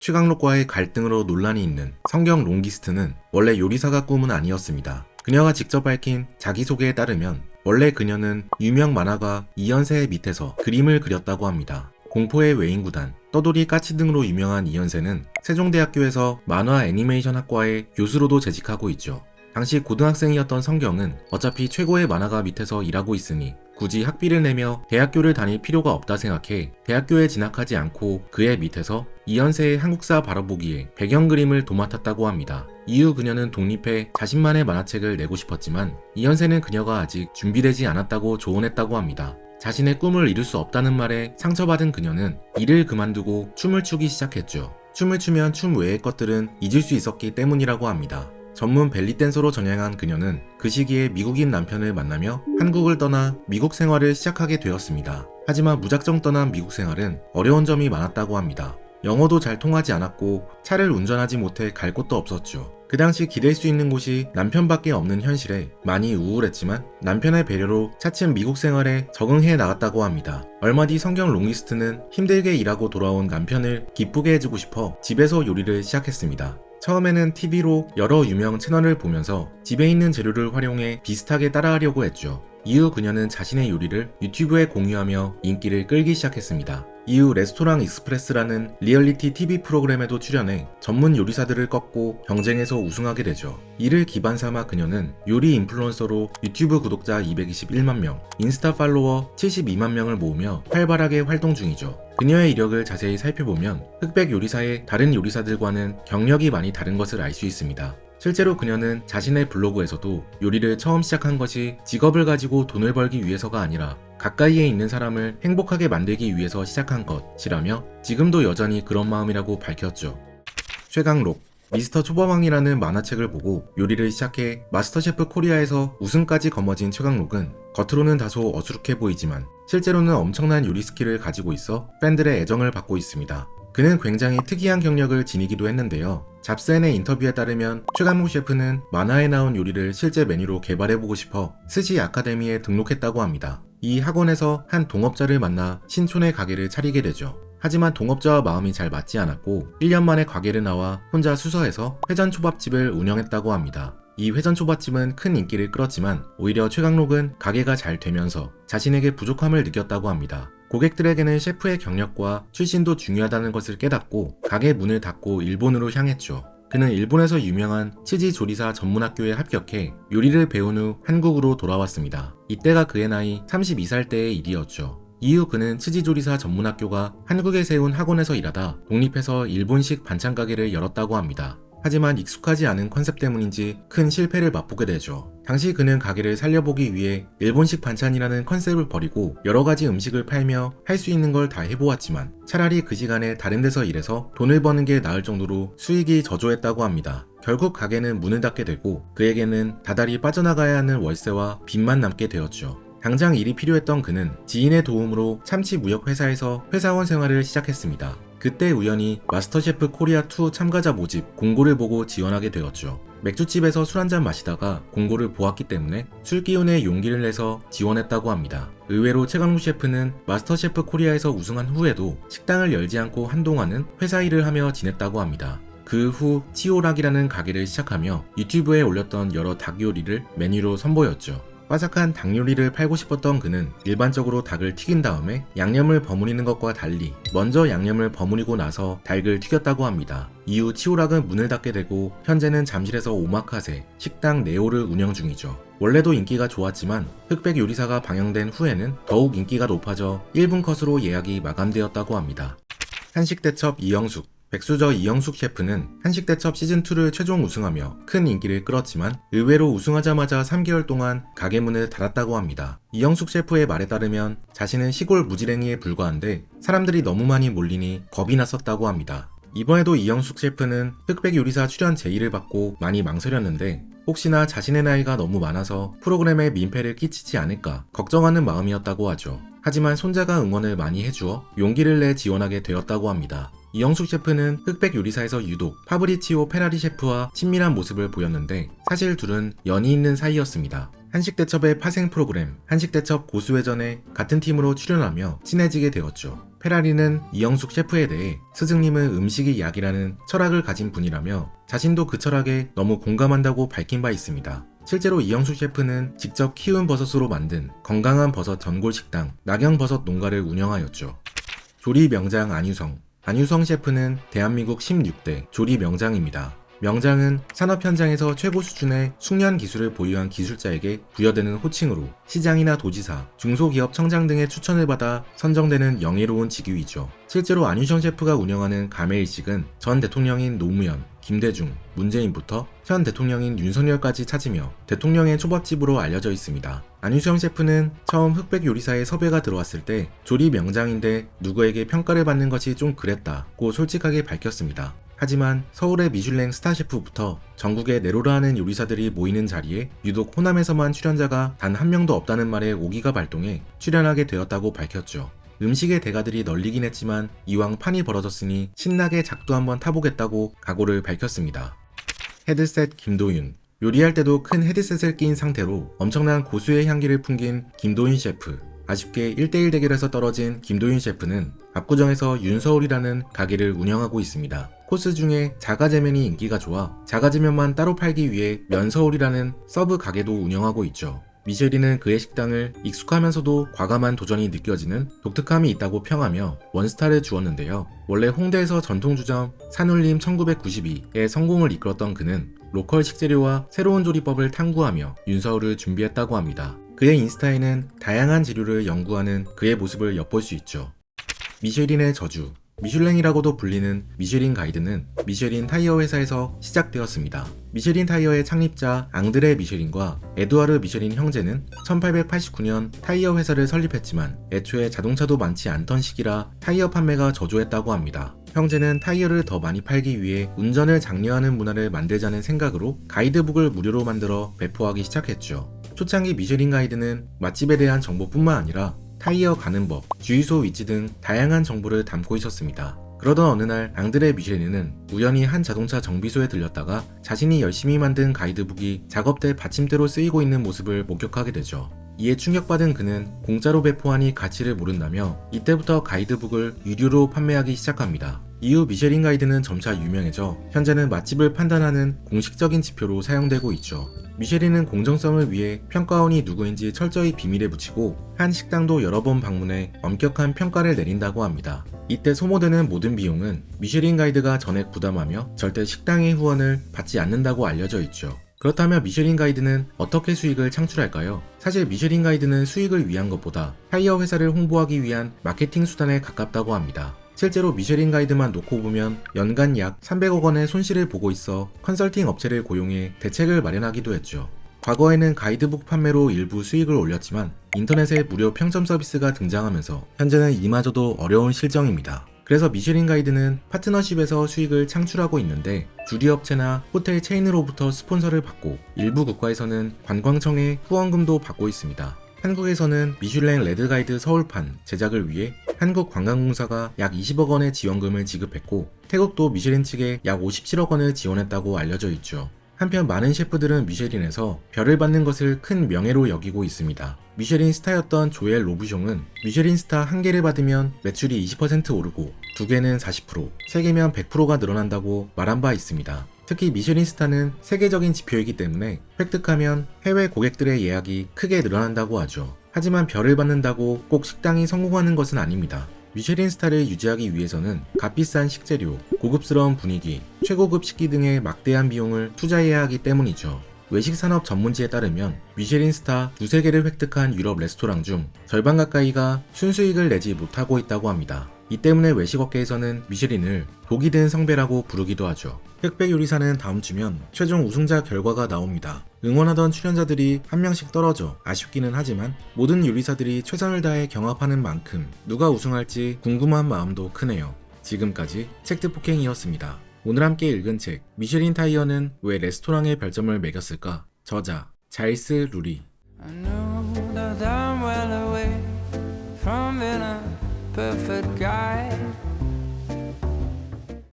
최강록과의 갈등으로 논란이 있는 성경 롱기스트는 원래 요리사가 꿈은 아니었습니다. 그녀가 직접 밝힌 자기소개에 따르면 원래 그녀는 유명 만화가 이현세의 밑에서 그림을 그렸다고 합니다. 공포의 외인구단, 떠돌이 까치 등으로 유명한 이현세는 세종대학교에서 만화 애니메이션 학과의 교수로도 재직하고 있죠. 당시 고등학생이었던 성경은 어차피 최고의 만화가 밑에서 일하고 있으니 굳이 학비를 내며 대학교를 다닐 필요가 없다 생각해 대학교에 진학하지 않고 그의 밑에서 이현세의 한국사 바라보기에 배경 그림을 도맡았다고 합니다. 이후 그녀는 독립해 자신만의 만화책을 내고 싶었지만 이현세는 그녀가 아직 준비되지 않았다고 조언했다고 합니다. 자신의 꿈을 이룰 수 없다는 말에 상처받은 그녀는 일을 그만두고 춤을 추기 시작했죠. 춤을 추면 춤 외의 것들은 잊을 수 있었기 때문이라고 합니다. 전문 벨리 댄서로 전향한 그녀는 그 시기에 미국인 남편을 만나며 한국을 떠나 미국 생활을 시작하게 되었습니다. 하지만 무작정 떠난 미국 생활은 어려운 점이 많았다고 합니다. 영어도 잘 통하지 않았고 차를 운전하지 못해 갈 곳도 없었죠. 그 당시 기댈 수 있는 곳이 남편밖에 없는 현실에 많이 우울했지만 남편의 배려로 차츰 미국 생활에 적응해 나갔다고 합니다. 얼마 뒤 성경 롱리스트는 힘들게 일하고 돌아온 남편을 기쁘게 해주고 싶어 집에서 요리를 시작했습니다. 처음에는 TV로 여러 유명 채널을 보면서 집에 있는 재료를 활용해 비슷하게 따라하려고 했죠. 이후 그녀는 자신의 요리를 유튜브에 공유하며 인기를 끌기 시작했습니다. 이후 레스토랑 익스프레스라는 리얼리티 TV 프로그램에도 출연해 전문 요리사들을 꺾고 경쟁에서 우승하게 되죠. 이를 기반 삼아 그녀는 요리 인플루언서로 유튜브 구독자 221만 명, 인스타 팔로워 72만 명을 모으며 활발하게 활동 중이죠. 그녀의 이력을 자세히 살펴보면 흑백 요리사의 다른 요리사들과는 경력이 많이 다른 것을 알 수 있습니다. 실제로 그녀는 자신의 블로그에서도 요리를 처음 시작한 것이 직업을 가지고 돈을 벌기 위해서가 아니라 가까이에 있는 사람을 행복하게 만들기 위해서 시작한 것이라며 지금도 여전히 그런 마음이라고 밝혔죠. 최강록, 미스터 초밥왕이라는 만화책을 보고 요리를 시작해 마스터셰프 코리아에서 우승까지 거머쥔 최강록은 겉으로는 다소 어수룩해 보이지만 실제로는 엄청난 요리 스킬을 가지고 있어 팬들의 애정을 받고 있습니다. 그는 굉장히 특이한 경력을 지니기도 했는데요. 잡스앤의 인터뷰에 따르면 최강록 셰프는 만화에 나온 요리를 실제 메뉴로 개발해보고 싶어 스시 아카데미에 등록했다고 합니다. 이 학원에서 한 동업자를 만나 신촌의 가게를 차리게 되죠. 하지만 동업자와 마음이 잘 맞지 않았고 1년 만에 가게를 나와 혼자 수서해서 회전초밥집을 운영했다고 합니다. 이 회전초밥집은 큰 인기를 끌었지만 오히려 최강록은 가게가 잘 되면서 자신에게 부족함을 느꼈다고 합니다. 고객들에게는 셰프의 경력과 출신도 중요하다는 것을 깨닫고 가게 문을 닫고 일본으로 향했죠. 그는 일본에서 유명한 치즈 조리사 전문학교에 합격해 요리를 배운 후 한국으로 돌아왔습니다. 이때가 그의 나이 32살 때의 일이었죠. 이후 그는 치즈조리사 전문학교가 한국에 세운 학원에서 일하다 독립해서 일본식 반찬 가게를 열었다고 합니다. 하지만 익숙하지 않은 컨셉 때문인지 큰 실패를 맛보게 되죠. 당시 그는 가게를 살려보기 위해 일본식 반찬이라는 컨셉을 버리고 여러가지 음식을 팔며 할 수 있는 걸 다 해보았지만 차라리 그 시간에 다른 데서 일해서 돈을 버는 게 나을 정도로 수익이 저조했다고 합니다. 결국 가게는 문을 닫게 되고 그에게는 다달이 빠져나가야 하는 월세와 빚만 남게 되었죠. 당장 일이 필요했던 그는 지인의 도움으로 참치 무역 회사에서 회사원 생활을 시작했습니다. 그때 우연히 마스터셰프 코리아2 참가자 모집 공고를 보고 지원하게 되었죠. 맥주집에서 술 한잔 마시다가 공고를 보았기 때문에 술 기운에 용기를 내서 지원했다고 합니다. 의외로 최강록 셰프는 마스터셰프 코리아에서 우승한 후에도 식당을 열지 않고 한동안은 회사 일을 하며 지냈다고 합니다. 그 후 치오락이라는 가게를 시작하며 유튜브에 올렸던 여러 닭 요리를 메뉴로 선보였죠. 바삭한 닭 요리를 팔고 싶었던 그는 일반적으로 닭을 튀긴 다음에 양념을 버무리는 것과 달리 먼저 양념을 버무리고 나서 닭을 튀겼다고 합니다. 이후 치오락은 문을 닫게 되고 현재는 잠실에서 오마카세, 식당 네오를 운영 중이죠. 원래도 인기가 좋았지만 흑백 요리사가 방영된 후에는 더욱 인기가 높아져 1분 컷으로 예약이 마감되었다고 합니다. 한식대첩 이영숙, 백수저 이영숙 셰프는 한식대첩 시즌2를 최종 우승하며 큰 인기를 끌었지만 의외로 우승하자마자 3개월 동안 가게 문을 닫았다고 합니다. 이영숙 셰프의 말에 따르면 자신은 시골 무지랭이에 불과한데 사람들이 너무 많이 몰리니 겁이 났었다고 합니다. 이번에도 이영숙 셰프는 흑백 요리사 출연 제의를 받고 많이 망설였는데 혹시나 자신의 나이가 너무 많아서 프로그램에 민폐를 끼치지 않을까 걱정하는 마음이었다고 하죠. 하지만 손자가 응원을 많이 해주어 용기를 내 지원하게 되었다고 합니다. 이영숙 셰프는 흑백 요리사에서 유독 파브리치오 페라리 셰프와 친밀한 모습을 보였는데 사실 둘은 연이 있는 사이였습니다. 한식대첩의 파생 프로그램 한식대첩 고수회전에 같은 팀으로 출연하며 친해지게 되었죠. 페라리는 이영숙 셰프에 대해 스승님은 음식이 약이라는 철학을 가진 분이라며 자신도 그 철학에 너무 공감한다고 밝힌 바 있습니다. 실제로 이영숙 셰프는 직접 키운 버섯으로 만든 건강한 버섯 전골 식당 낙영버섯 농가를 운영하였죠. 조리 명장 안유성 셰프는 대한민국 16대 조리 명장입니다. 명장은 산업 현장에서 최고 수준의 숙련 기술을 보유한 기술자에게 부여되는 호칭으로 시장이나 도지사, 중소기업 청장 등의 추천을 받아 선정되는 영예로운 직위이죠. 실제로 안유성 셰프가 운영하는 가메일식은 전 대통령인 노무현, 김대중, 문재인부터 현 대통령인 윤석열까지 찾으며 대통령의 초밥집으로 알려져 있습니다. 안유성 셰프는 처음 흑백 요리사에 섭외가 들어왔을 때 조리 명장인데 누구에게 평가를 받는 것이 좀 그랬다고 솔직하게 밝혔습니다. 하지만 서울의 미슐랭 스타 셰프부터 전국에 내로라 하는 요리사들이 모이는 자리에 유독 호남에서만 출연자가 단 한 명도 없다는 말에 오기가 발동해 출연하게 되었다고 밝혔죠. 음식의 대가들이 널리긴 했지만 이왕 판이 벌어졌으니 신나게 작두 한번 타보겠다고 각오를 밝혔습니다. 헤드셋 김도윤. 요리할 때도 큰 헤드셋을 낀 상태로 엄청난 고수의 향기를 풍긴 김도윤 셰프. 아쉽게 1대1 대결에서 떨어진 김도윤 셰프는 압구정에서 윤서울이라는 가게를 운영하고 있습니다. 코스 중에 자가제면이 인기가 좋아 자가제면만 따로 팔기 위해 면서울이라는 서브 가게도 운영하고 있죠. 미쉐린은 그의 식당을 익숙하면서도 과감한 도전이 느껴지는 독특함이 있다고 평하며 원스타를 주었는데요. 원래 홍대에서 전통주점 산울림 1992의 성공을 이끌었던 그는 로컬 식재료와 새로운 조리법을 탐구하며 윤서울을 준비했다고 합니다. 그의 인스타에는 다양한 재료를 연구하는 그의 모습을 엿볼 수 있죠. 미쉐린의 저주. 미슐랭이라고도 불리는 미쉐린 가이드는 미쉐린 타이어 회사에서 시작되었습니다. 미쉐린 타이어의 창립자 앙드레 미쉐린과 에두아르 미쉐린 형제는 1889년 타이어 회사를 설립했지만 애초에 자동차도 많지 않던 시기라 타이어 판매가 저조했다고 합니다. 형제는 타이어를 더 많이 팔기 위해 운전을 장려하는 문화를 만들자는 생각으로 가이드북을 무료로 만들어 배포하기 시작했죠. 초창기 미쉐린 가이드는 맛집에 대한 정보뿐만 아니라 타이어 가는 법, 주유소 위치 등 다양한 정보를 담고 있었습니다. 그러던 어느 날 앙드레 미쉐린은 우연히 한 자동차 정비소에 들렸다가 자신이 열심히 만든 가이드북이 작업대 받침대로 쓰이고 있는 모습을 목격하게 되죠. 이에 충격받은 그는 공짜로 배포하니 가치를 모른다며 이때부터 가이드북을 유료로 판매하기 시작합니다. 이후 미쉐린 가이드는 점차 유명해져 현재는 맛집을 판단하는 공식적인 지표로 사용되고 있죠. 미쉐린은 공정성을 위해 평가원이 누구인지 철저히 비밀에 붙이고 한 식당도 여러 번 방문해 엄격한 평가를 내린다고 합니다. 이때 소모되는 모든 비용은 미쉐린 가이드가 전액 부담하며 절대 식당의 후원을 받지 않는다고 알려져 있죠. 그렇다면 미쉐린 가이드는 어떻게 수익을 창출할까요? 사실 미쉐린 가이드는 수익을 위한 것보다 타이어 회사를 홍보하기 위한 마케팅 수단에 가깝다고 합니다. 실제로 미쉐린 가이드만 놓고 보면 연간 약 300억 원의 손실을 보고 있어 컨설팅 업체를 고용해 대책을 마련하기도 했죠. 과거에는 가이드북 판매로 일부 수익을 올렸지만 인터넷에 무료 평점 서비스가 등장하면서 현재는 이마저도 어려운 실정입니다. 그래서 미쉐린 가이드는 파트너십에서 수익을 창출하고 있는데 주리업체나 호텔 체인으로부터 스폰서를 받고 일부 국가에서는 관광청의 후원금도 받고 있습니다. 한국에서는 미슐랭 레드가이드 서울판 제작을 위해 한국관광공사가 약 20억 원의 지원금을 지급했고 태국도 미쉐린 측에 약 57억 원을 지원했다고 알려져 있죠. 한편 많은 셰프들은 미쉐린에서 별을 받는 것을 큰 명예로 여기고 있습니다. 미쉐린 스타였던 조엘 로부숑은 미쉐린 스타 1개를 받으면 매출이 20% 오르고 2개는 40%, 3개면 100%가 늘어난다고 말한 바 있습니다. 특히 미쉐린 스타는 세계적인 지표이기 때문에 획득하면 해외 고객들의 예약이 크게 늘어난다고 하죠. 하지만 별을 받는다고 꼭 식당이 성공하는 것은 아닙니다. 미쉐린 스타를 유지하기 위해서는 값비싼 식재료, 고급스러운 분위기, 최고급 식기 등의 막대한 비용을 투자해야 하기 때문이죠. 외식산업 전문지에 따르면 미쉐린 스타 2~3개를 획득한 유럽 레스토랑 중 절반 가까이가 순수익을 내지 못하고 있다고 합니다. 이 때문에 외식업계에서는 미쉐린을 독이 든 성배라고 부르기도 하죠. 흑백 요리사는 다음 주면 최종 우승자 결과가 나옵니다. 응원하던 출연자들이 한 명씩 떨어져 아쉽기는 하지만 모든 요리사들이 최선을 다해 경합하는 만큼 누가 우승할지 궁금한 마음도 크네요. 지금까지 책드폭행이었습니다. 오늘 함께 읽은 책 미쉐린 타이어는 왜 레스토랑에 별점을 매겼을까? 저자 자일스 루리. I know that I'm well away from being a perfect